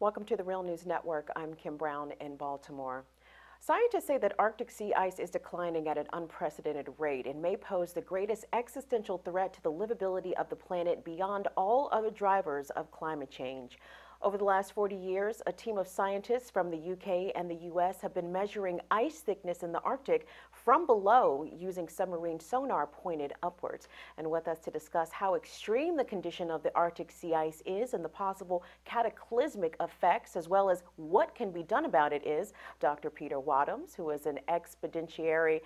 Welcome to the Real News Network. I'm Kim Brown in Baltimore. Scientists say that Arctic sea ice is declining at an unprecedented rate and may pose the greatest existential threat to the livability of the planet beyond all other drivers of climate change. Over the last 40 years, a team of scientists from the UK and the US have been measuring ice thickness in the Arctic from below using submarine sonar pointed upwards. And with us to discuss how extreme the condition of the Arctic sea ice is and the possible cataclysmic effects, as well as what can be done about it, is Dr. Peter Wadhams, who is an expeditionary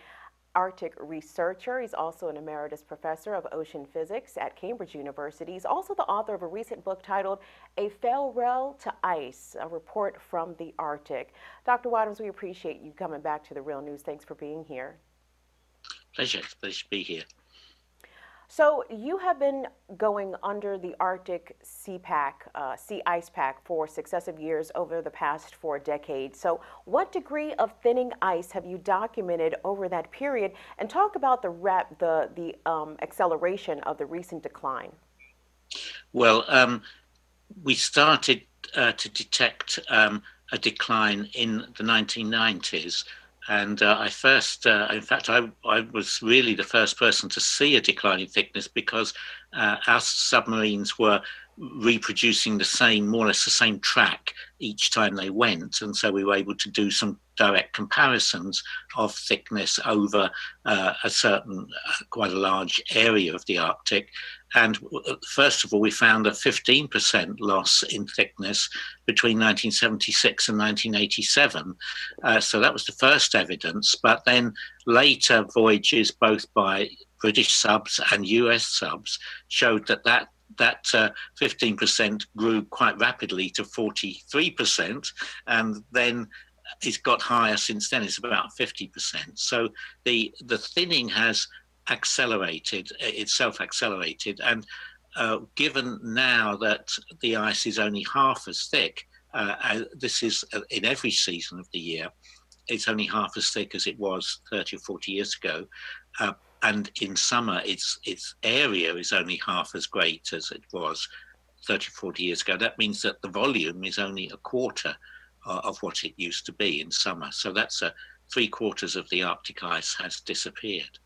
Arctic researcher. He's also an emeritus professor of ocean physics at Cambridge University. He's also the author of a recent book titled A Farewell to Ice, a report from the Arctic. Dr. Wadhams, we appreciate you coming back to the Real News. Thanks for being here. Pleasure. It's a pleasure to be here. So you have been going under the Arctic sea ice pack for successive years over the past 4 decades. So what degree of thinning ice have you documented over that period? And talk about the acceleration of the recent decline. Well, we started to detect a decline in the 1990s. And I first, in fact, I was really the first person to see a declining thickness because our submarines were reproducing more or less the same track each time they went. And so we were able to do some direct comparisons of thickness over a certain, quite a large area of the Arctic. And first of all, we found a 15% loss in thickness between 1976 and 1987. So that was the first evidence. But then later voyages, both by British subs and US subs, showed that 15% grew quite rapidly to 43%, and then it's got higher since then. It's about 50%. So the thinning has accelerated, and given now that the ice is only half as thick, this is in every season of the year, it's only half as thick as it was 30 or 40 years ago. And in summer, its area is only half as great as it was 30, 40 years ago. That means that the volume is only a quarter of what it used to be in summer. So that's 3/4 of the Arctic ice has disappeared.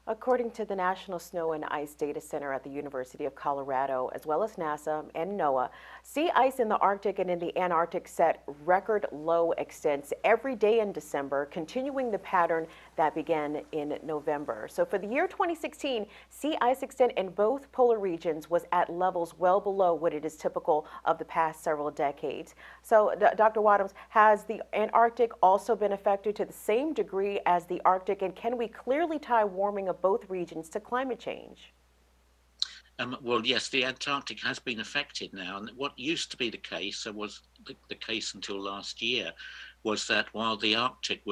According to the National Snow and Ice Data Center at the University of Colorado, as well as NASA and NOAA, sea ice in the Arctic and in the Antarctic set record low extents every day in December, continuing the pattern that began in November. So for the year 2016, sea ice extent in both polar regions was at levels well below what it is typical of the past several decades. So Dr. Wadhams, has the Antarctic also been affected to the same degree as the Arctic, and can we clearly tie warming of both regions to climate change? Well, yes, the Antarctic has been affected now. And what used to be the case, and was the case until last year, was that while the Arctic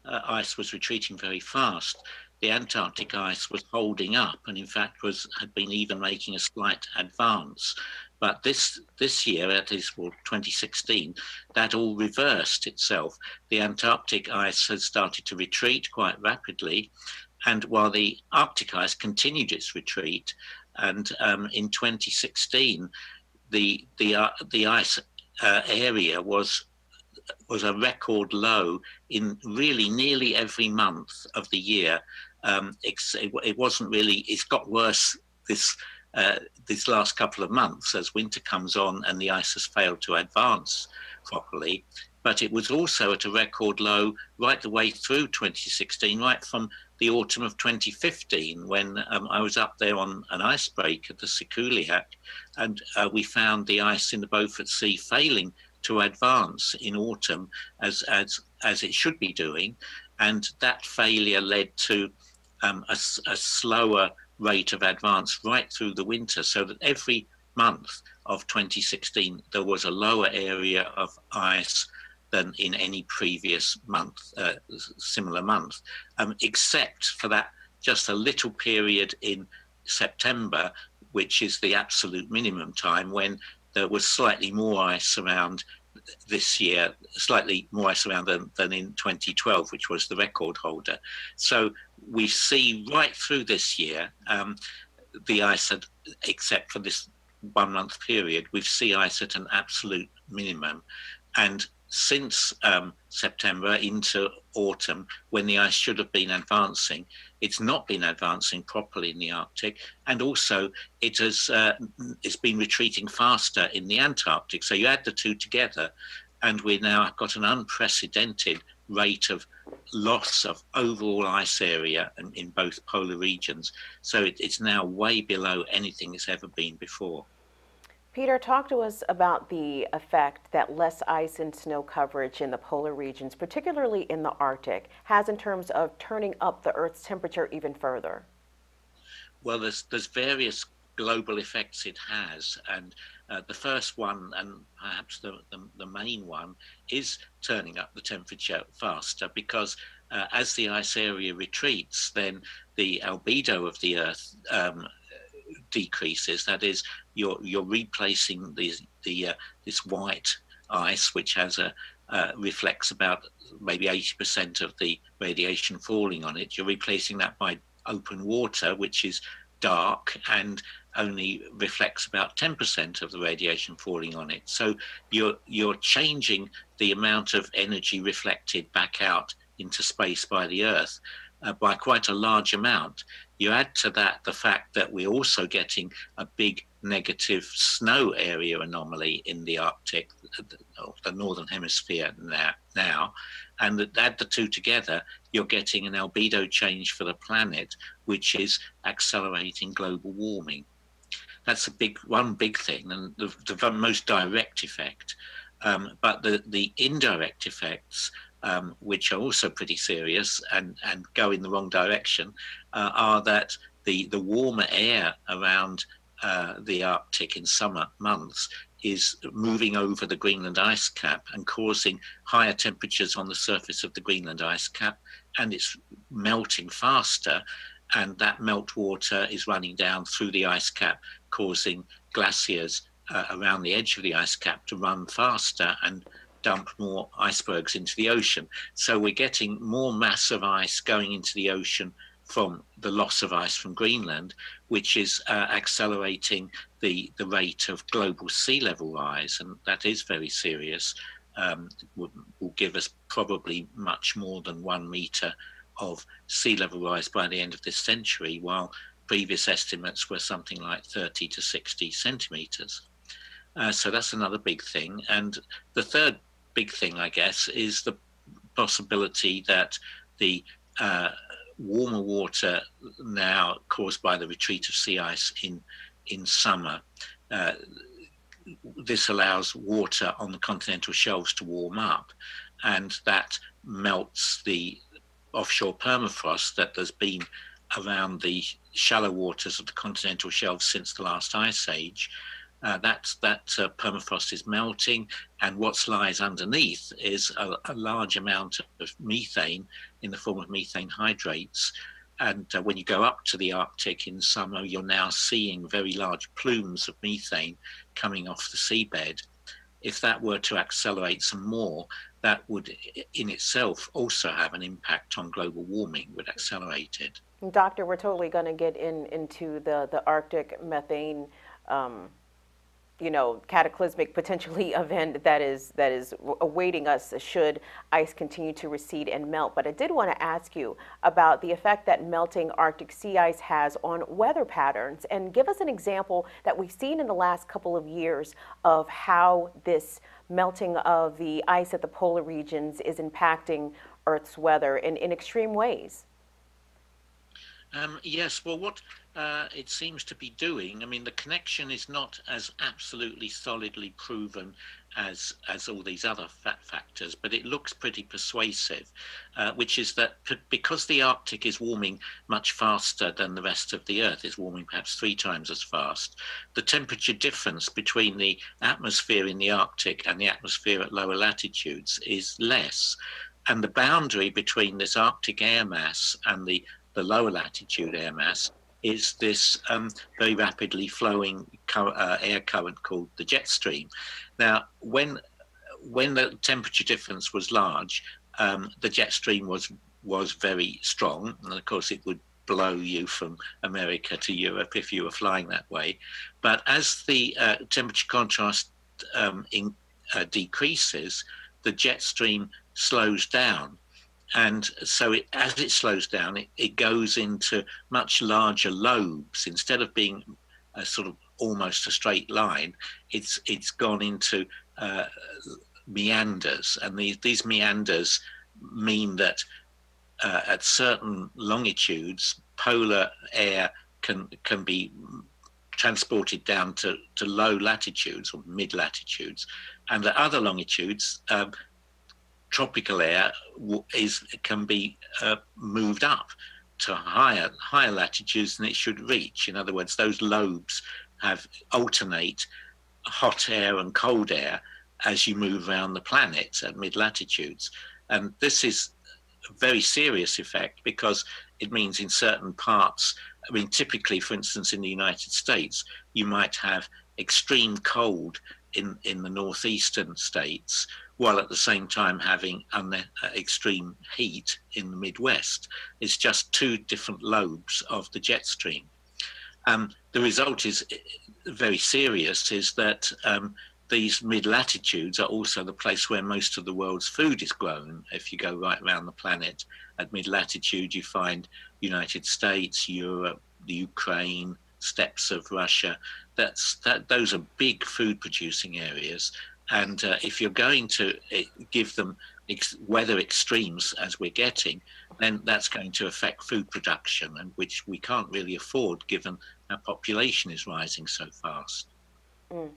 ice was retreating very fast, the Antarctic ice was holding up, and in fact had been even making a slight advance. But this year, that is, well, 2016, that all reversed itself. The Antarctic ice has started to retreat quite rapidly, and while the Arctic ice continued its retreat, and in 2016, the ice area was a record low in really nearly every month of the year. It wasn't really. It's got worse this last couple of months as winter comes on and the ice has failed to advance properly. But it was also at a record low right the way through 2016, right from the autumn of 2015, when I was up there on an ice break at the Sikuliaq, and we found the ice in the Beaufort Sea failing to advance in autumn as it should be doing, and that failure led to a slower rate of advance right through the winter, so that every month of 2016 there was a lower area of ice than in any previous month, similar month, except for that just a little period in September, which is the absolute minimum time, when there was slightly more ice around this year, slightly more ice around than in 2012, which was the record holder. So we see right through this year, the ice, except for this 1 month period, we see ice at an absolute minimum. And since September into autumn, when the ice should have been advancing, it's not been advancing properly in the Arctic, and also it's been retreating faster in the Antarctic. So you add the two together, and we now have got an unprecedented rate of loss of overall ice area in both polar regions. So it's now way below anything it's ever been before. Peter, talk to us about the effect that less ice and snow coverage in the polar regions, particularly in the Arctic, has in terms of turning up the Earth's temperature even further. Well, there's various global effects it has, and the first one, and perhaps the main one, is turning up the temperature faster, because as the ice area retreats, then the albedo of the Earth decreases. That is, you're replacing this white ice, which has reflects about maybe 80% of the radiation falling on it. You're replacing that by open water, which is dark and only reflects about 10% of the radiation falling on it. So you're changing the amount of energy reflected back out into space by the Earth by quite a large amount. You add to that the fact that we're also getting a big negative snow area anomaly in the Arctic, the northern hemisphere now, and add the two together, you're getting an albedo change for the planet, which is accelerating global warming. That's one big thing, and the most direct effect. But the indirect effects, which are also pretty serious and go in the wrong direction, are that the warmer air around the Arctic in summer months is moving over the Greenland ice cap and causing higher temperatures on the surface of the Greenland ice cap, and it's melting faster, and that meltwater is running down through the ice cap, causing glaciers around the edge of the ice cap to run faster and dump more icebergs into the ocean. So we're getting more mass of ice going into the ocean from the loss of ice from Greenland, which is accelerating the rate of global sea level rise, and that is very serious. Will give us probably much more than 1 meter of sea level rise by the end of this century, while previous estimates were something like 30 to 60 centimeters. So that's another big thing. And the third big thing, I guess, is the possibility that the warmer water now caused by the retreat of sea ice in summer, this allows water on the continental shelves to warm up, and that melts the offshore permafrost that there's been around the shallow waters of the continental shelves since the last ice age. That permafrost is melting, and what lies underneath is a large amount of methane in the form of methane hydrates. And when you go up to the Arctic in summer, you're now seeing very large plumes of methane coming off the seabed. If that were to accelerate some more, that would in itself also have an impact on global warming, would accelerate it. Doctor, we're totally going to get into the Arctic methane cataclysmic potentially event that is awaiting us should ice continue to recede and melt. But I did want to ask you about the effect that melting Arctic sea ice has on weather patterns, and give us an example that we've seen in the last couple of years of how this melting of the ice at the polar regions is impacting Earth's weather in extreme ways. Yes, well, what it seems to be doing, I mean, the connection is not as absolutely solidly proven as all these other factors, but it looks pretty persuasive, which is that because the Arctic is warming much faster than the rest of the Earth, it's warming perhaps 3 times as fast, the temperature difference between the atmosphere in the Arctic and the atmosphere at lower latitudes is less. And the boundary between this Arctic air mass and the lower latitude air mass is this very rapidly flowing air current called the jet stream. Now, when the temperature difference was large, the jet stream was very strong, and of course it would blow you from America to Europe if you were flying that way. But as the temperature contrast decreases, the jet stream slows down. And so as it slows down, it goes into much larger lobes. Instead of being a sort of almost a straight line, it's gone into meanders. And these meanders mean that at certain longitudes, polar air can be transported down to low latitudes or mid latitudes, and at other longitudes, tropical air can be moved up to higher latitudes than it should reach. In other words, those lobes alternate hot air and cold air as you move around the planet at mid latitudes, and this is a very serious effect because it means in certain parts, I mean, typically, for instance, in the United States, you might have extreme cold in the northeastern states, while at the same time having extreme heat in the Midwest. It's just two different lobes of the jet stream. The result is very serious, is that these mid-latitudes are also the place where most of the world's food is grown. If you go right around the planet, at mid-latitude you find United States, Europe, the Ukraine, steppes of Russia. Those are big food-producing areas. And if you're going to give them weather extremes as we're getting, then that's going to affect food production, and which we can't really afford given our population is rising so fast. Mm.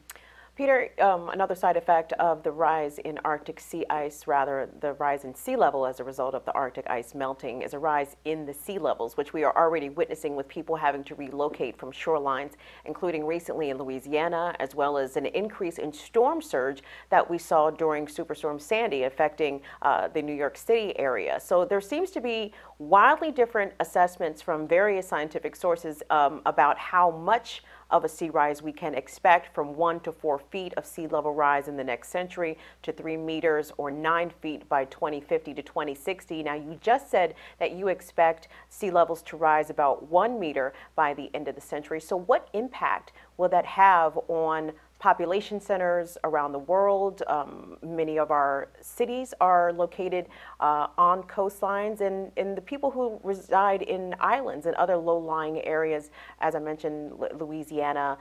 Peter, another side effect of the rise in Arctic sea ice, rather the rise in sea level as a result of the Arctic ice melting, is a rise in the sea levels, which we are already witnessing with people having to relocate from shorelines, including recently in Louisiana, as well as an increase in storm surge that we saw during Superstorm Sandy affecting the New York City area. So there seems to be wildly different assessments from various scientific sources about how much of a sea rise we can expect, from 1 to 4 feet of sea level rise in the next century, to 3 meters or 9 feet by 2050 to 2060. Now, you just said that you expect sea levels to rise about 1 meter by the end of the century. So what impact will that have on population centers around the world? Many of our cities are located on coastlines, and the people who reside in islands and other low-lying areas, as I mentioned, Louisiana,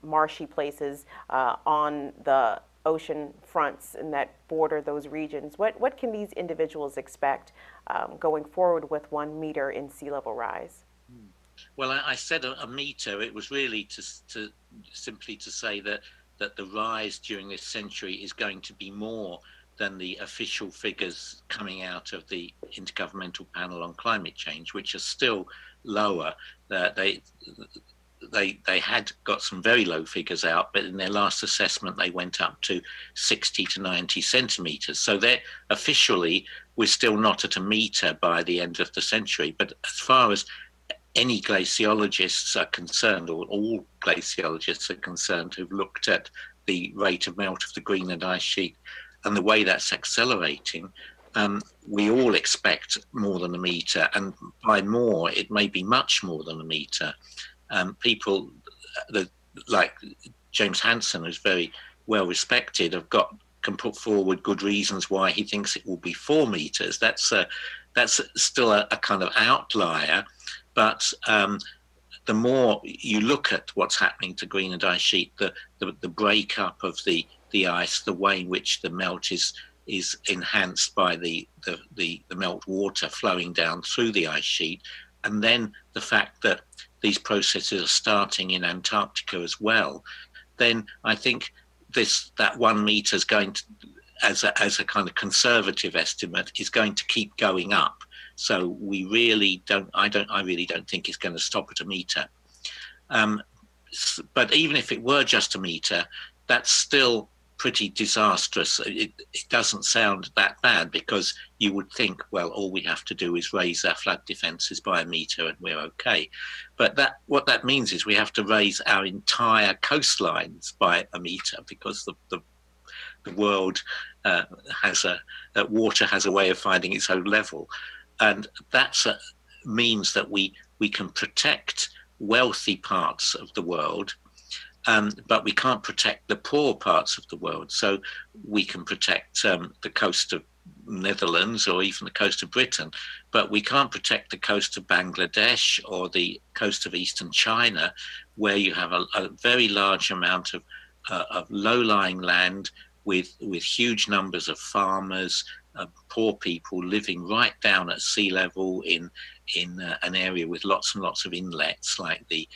marshy places on the ocean fronts and that border those regions. What can these individuals expect going forward with 1 meter in sea level rise? Well, I said a meter. It was really to simply to say that the rise during this century is going to be more than the official figures coming out of the Intergovernmental Panel on Climate Change, which are still lower. They had got some very low figures out, but in their last assessment they went up to 60 to 90 centimeters. So they're officially, we're still not at a meter by the end of the century. But as far as any glaciologists are concerned, or all glaciologists are concerned who've looked at the rate of melt of the Greenland ice sheet and the way that's accelerating, we all expect more than a meter, and by more, it may be much more than a meter. People like James Hansen, who's very well respected, can put forward good reasons why he thinks it will be 4 meters. That's still a kind of outlier. But the more you look at what's happening to Greenland ice sheet, the breakup of the ice, the way in which the melt is enhanced by the melt water flowing down through the ice sheet, and then the fact that these processes are starting in Antarctica as well, then I think that 1 meter is going to, as a kind of conservative estimate, is going to keep going up. So I really don't think it's going to stop at a meter. But even if it were just a meter, that's still pretty disastrous. It doesn't sound that bad, because you would think, well, all we have to do is raise our flood defences by a metre and we're okay. But what that means is we have to raise our entire coastlines by a metre, because the world water has a way of finding its own level. And that means that we can protect wealthy parts of the world but we can't protect the poor parts of the world. So we can protect the coast of Netherlands or even the coast of Britain, but we can't protect the coast of Bangladesh or the coast of eastern China, where you have a very large amount of low-lying land with huge numbers of farmers, poor people living right down at sea level in an area with lots and lots of inlets like the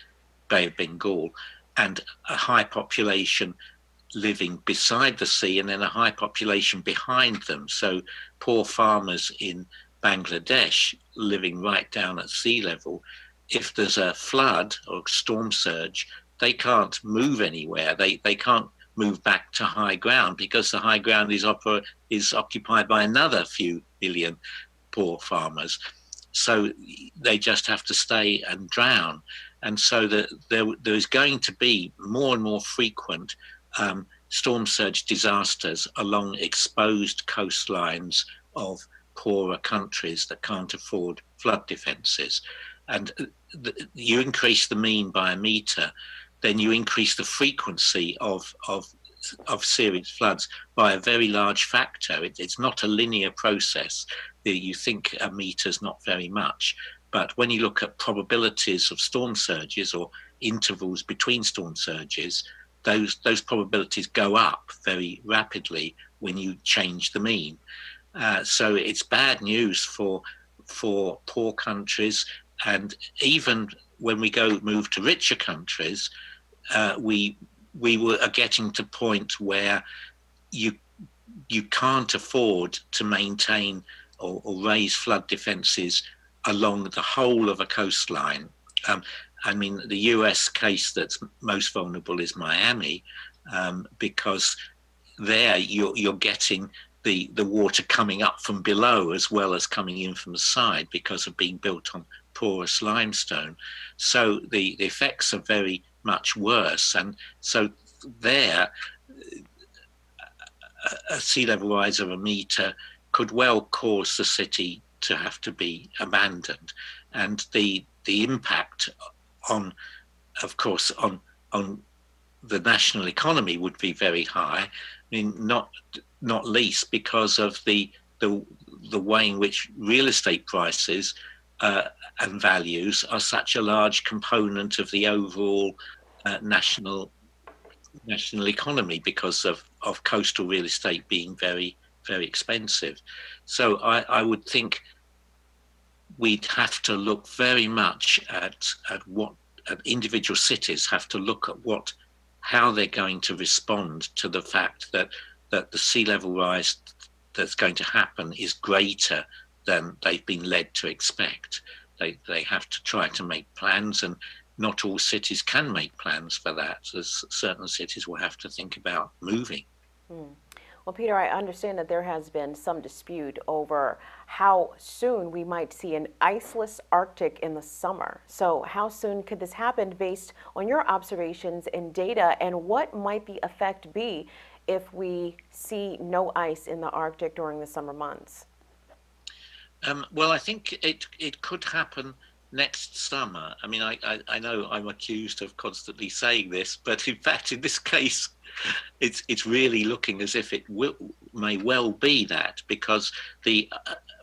Bay of Bengal, and a high population living beside the sea and then a high population behind them. So poor farmers in Bangladesh living right down at sea level, if there's a flood or storm surge, they can't move anywhere. They can't move back to high ground because the high ground is occupied by another few million poor farmers. So they just have to stay and drown. And so there is going to be more and more frequent storm surge disasters along exposed coastlines of poorer countries that can't afford flood defences. And you increase the mean by a metre, then you increase the frequency of serious floods by a very large factor. It's not a linear process. You think a metre is not very much, but when you look at probabilities of storm surges or intervals between storm surges, those probabilities go up very rapidly when you change the mean. So it's bad news for poor countries, and even when we move to richer countries, we are getting to a point where you can't afford to maintain or raise flood defences along the whole of a coastline. I mean, the US case that's most vulnerable is Miami, because there you're getting the water coming up from below as well as coming in from the side because of being built on porous limestone. So the effects are very much worse. And so there, a sea level rise of a metre could well cause the city to have to be abandoned. And the impact on, of course, on the national economy would be very high. I mean, not least because of the way in which real estate prices and values are such a large component of the overall national economy because of coastal real estate being very, very expensive. So I would think we'd have to look very much at what individual cities have to look at how they're going to respond to the fact that the sea level rise that's going to happen is greater than they've been led to expect. They have to try to make plans, and not all cities can make plans for that. So certain cities will have to think about moving. Well, Peter, I understand that there has been some dispute over how soon we might see an iceless Arctic in the summer. So how soon could this happen based on your observations and data, and what might the effect be if we see no ice in the Arctic during the summer months? Well, I think it could happen next summer. I mean, I know I'm accused of constantly saying this, but in fact, in this case, it's really looking as if it may well be that, because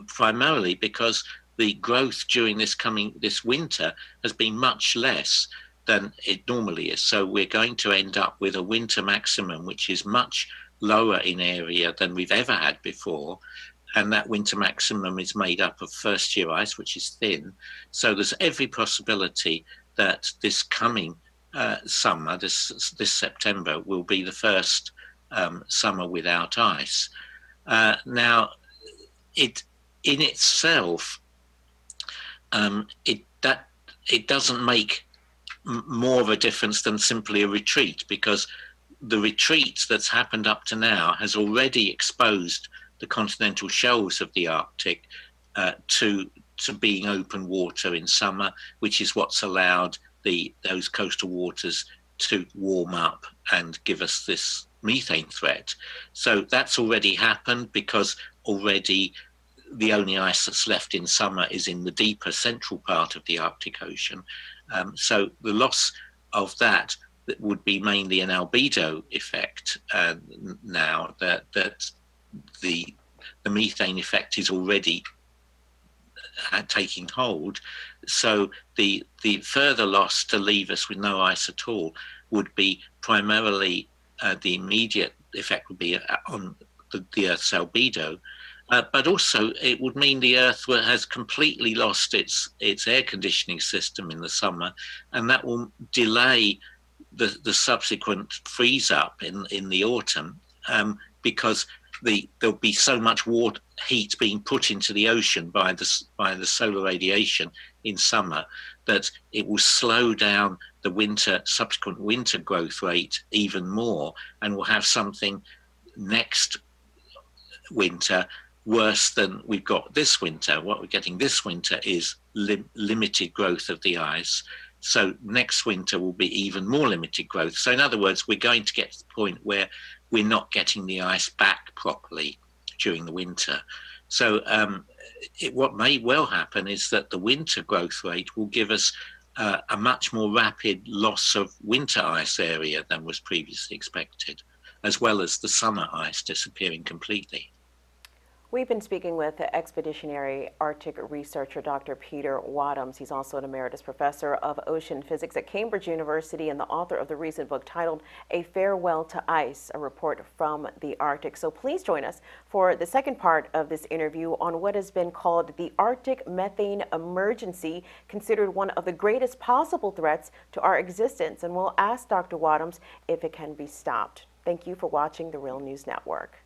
primarily because the growth during this winter has been much less than it normally is. So we're going to end up with a winter maximum which is much lower in area than we've ever had before. And that winter maximum is made up of first year ice, which is thin. So there's every possibility that this coming summer, this September, will be the first summer without ice. Now, it in itself, it doesn't make more of a difference than simply a retreat, because the retreat that's happened up to now has already exposed the continental shelves of the Arctic to being open water in summer, which is what's allowed those coastal waters to warm up and give us this methane threat. So that's already happened, because already the only ice that's left in summer is in the deeper central part of the Arctic Ocean. So the loss of that that would be mainly an albedo effect now, that the methane effect is already taking hold. So the further loss to leave us with no ice at all would be primarily the immediate effect would be on the Earth's albedo, but also it would mean the Earth has completely lost its air conditioning system in the summer, and that will delay the subsequent freeze up in the autumn, because there'll be so much heat being put into the ocean by the solar radiation in summer that it will slow down the subsequent winter growth rate even more, and we'll have something next winter worse than we've got this winter. What we're getting this winter is limited growth of the ice. So next winter will be even more limited growth. So in other words, we're going to get to the point where we're not getting the ice back properly during the winter. So what may well happen is that the winter growth rate will give us a much more rapid loss of winter ice area than was previously expected, as well as the summer ice disappearing completely. We've been speaking with expeditionary Arctic researcher Dr. Peter Wadhams. He's also an emeritus professor of ocean physics at Cambridge University and the author of the recent book titled A Farewell to Ice, a report from the Arctic. So please join us for the second part of this interview on what has been called the Arctic methane emergency, considered one of the greatest possible threats to our existence. And we'll ask Dr. Wadhams if it can be stopped. Thank you for watching the Real News Network.